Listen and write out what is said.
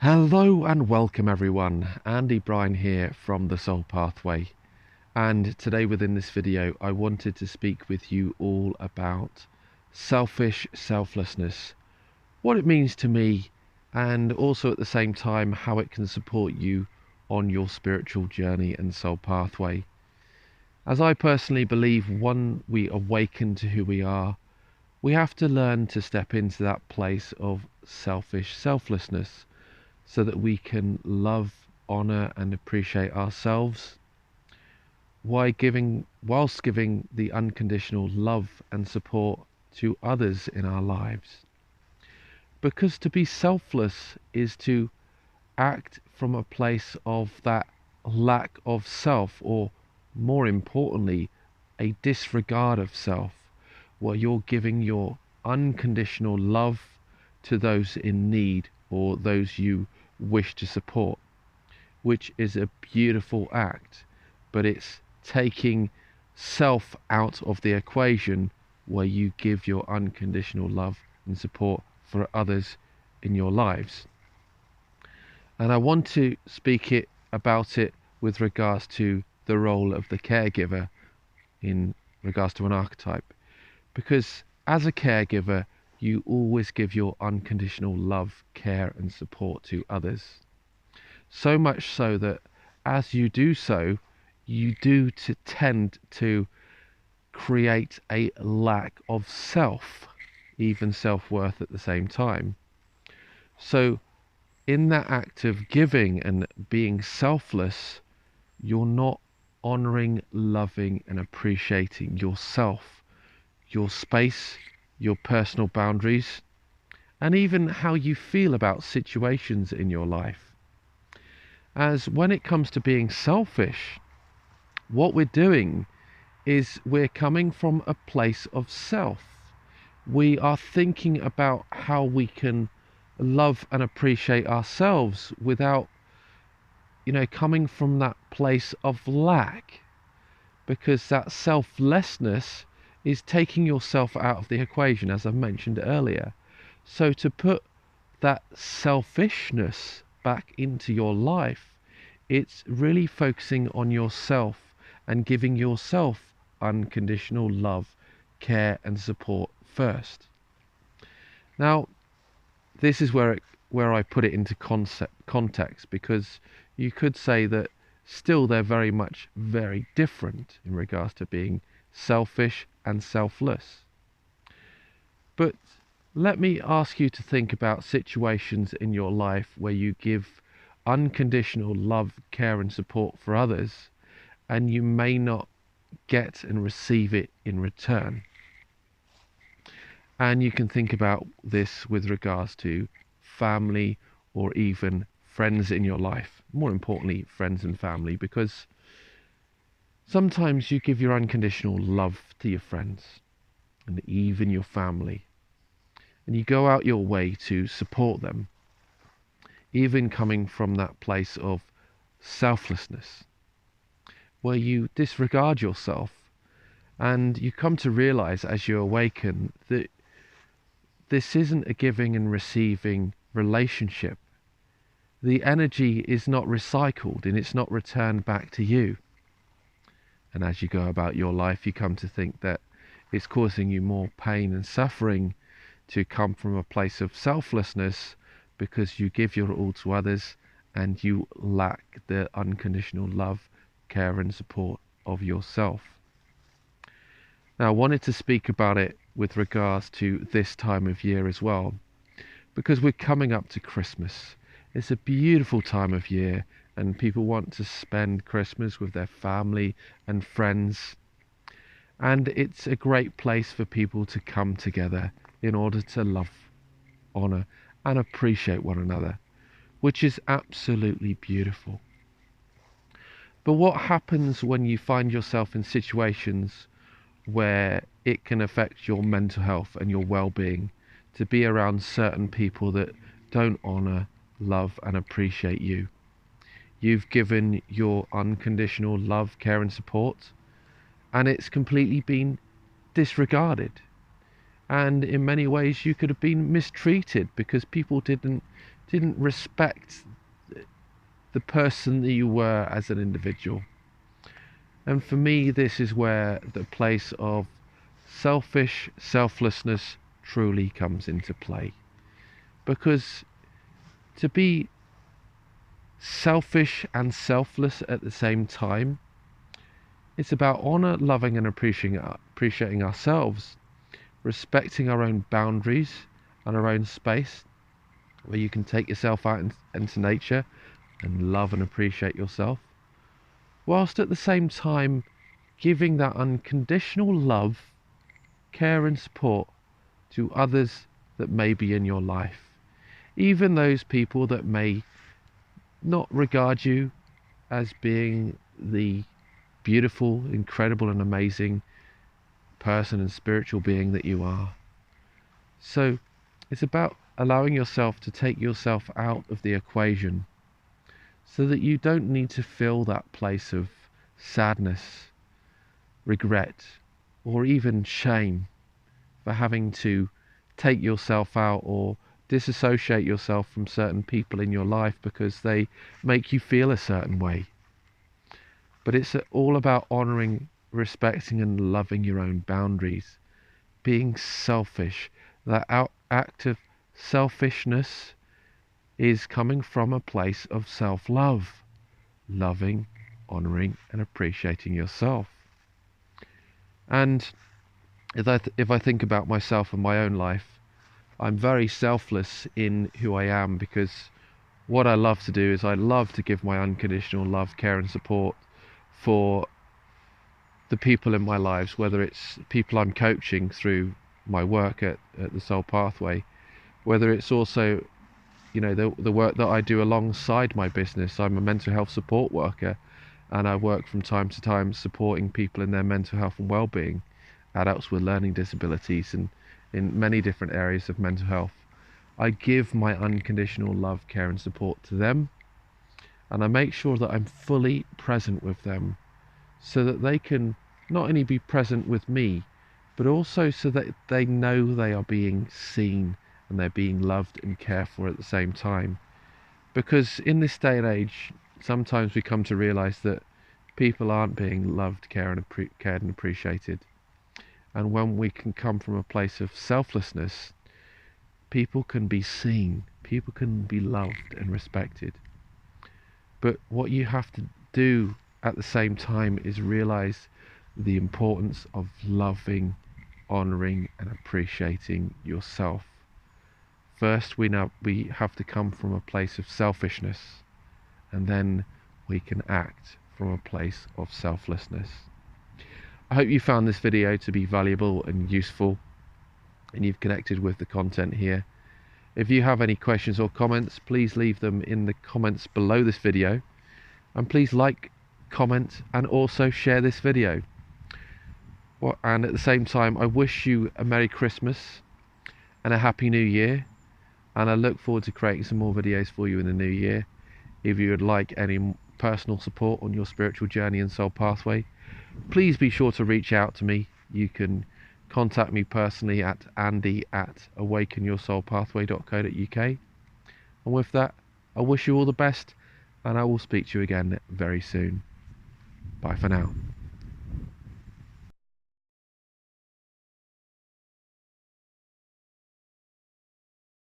Hello and welcome everyone, Andy Bryan here from the Soul Pathway, and today within this video I wanted to speak with you all about selflessness, what it means to me, and also at the same time how it can support you on your spiritual journey and soul pathway. As I personally believe, when we awaken to who we are, we have to learn to step into that place of selflessness, so that we can love, honor, and appreciate ourselves whilst giving the unconditional love and support to others in our lives. Because to be selfless is to act from a place of that lack of self, or more importantly, a disregard of self, where you're giving your unconditional love to those in need or those you wish to support, which is a beautiful act, but it's taking self out of the equation, where you give your unconditional love and support for others in your lives. And I want to speak about it with regards to the role of the caregiver in regards to an archetype, because as a caregiver you always give your unconditional love, care and support to others. So much so that as you do so, you do to tend to create a lack of self, even self-worth at the same time. So in that act of giving and being selfless, you're not honoring, loving and appreciating yourself, your space, your personal boundaries, and even how you feel about situations in your life. As when it comes to being selfish, what we're doing is we're coming from a place of self. We are thinking about how we can love and appreciate ourselves without, coming from that place of lack, because that selflessness is taking yourself out of the equation, as I mentioned earlier. So to put that selfishness back into your life, it's really focusing on yourself and giving yourself unconditional love, care and support first. Now, this is where I put it into context, because you could say that still they're very different in regards to being selfish and selfless. But let me ask you to think about situations in your life where you give unconditional love, care and support for others, and you may not get and receive it in return. And you can think about this with regards to family or even friends in your life. More importantly, friends and family, because sometimes you give your unconditional love to your friends and even your family, and you go out your way to support them, even coming from that place of selflessness, where you disregard yourself, and you come to realize as you awaken that this isn't a giving and receiving relationship. The energy is not recycled and it's not returned back to you. And as you go about your life, you come to think that it's causing you more pain and suffering to come from a place of selflessness, because you give your all to others and you lack the unconditional love, care and support of yourself. Now, I wanted to speak about it with regards to this time of year as well, because we're coming up to Christmas. It's a beautiful time of year and people want to spend Christmas with their family and friends, and it's a great place for people to come together in order to love, honor and appreciate one another, which is absolutely beautiful. But what happens when you find yourself in situations where it can affect your mental health and your well-being to be around certain people that don't honor, love and appreciate you? You've given your unconditional love, care and support, and it's completely been disregarded. And in many ways you could have been mistreated because people didn't didn't respect the person that you were as an individual. And for me, this is where the place of selflessness truly comes into play. Because to be selfish and selfless at the same time, it's about honor, loving, and appreciating ourselves, respecting our own boundaries and our own space, where you can take yourself out into nature and love and appreciate yourself, whilst at the same time giving that unconditional love, care, and support to others that may be in your life, even those people that may not regard you as being the beautiful, incredible, and amazing person and spiritual being that you are. So it's about allowing yourself to take yourself out of the equation so that you don't need to fill that place of sadness, regret, or even shame for having to take yourself out or disassociate yourself from certain people in your life because they make you feel a certain way. But it's all about honoring, respecting, and loving your own boundaries, being selfish. That act of selfishness is coming from a place of self-love, loving, honoring, and appreciating yourself. And if I think about myself and my own life, I'm very selfless in who I am, because what I love to do is I love to give my unconditional love, care, and support for the people in my lives, whether it's people I'm coaching through my work at the Soul Pathway, whether it's also, you know, the work that I do alongside my business. I'm a mental health support worker, and I work from time to time supporting people in their mental health and well-being, adults with learning disabilities, and in many different areas of mental health. I give my unconditional love, care, and support to them, and I make sure that I'm fully present with them so that they can not only be present with me, but also so that they know they are being seen and they're being loved and cared for at the same time. Because in this day and age, sometimes we come to realize that people aren't being loved, cared, and appreciated. And when we can come from a place of selflessness, people can be seen, people can be loved and respected. But what you have to do at the same time is realize the importance of loving, honoring, and appreciating yourself. First, we have to come from a place of selfishness, and then we can act from a place of selflessness. I hope you found this video to be valuable and useful, and you've connected with the content here. If you have any questions or comments, please leave them in the comments below this video, and please like, comment, and also share this video. And at the same time, I wish you a Merry Christmas and a Happy New Year, and I look forward to creating some more videos for you in the new year. If you would like any personal support on your spiritual journey and soul pathway, please be sure to reach out to me. You can contact me personally at andy@awakenyoursoulpathway.co.uk. And with that, I wish you all the best, and I will speak to you again very soon. Bye for now.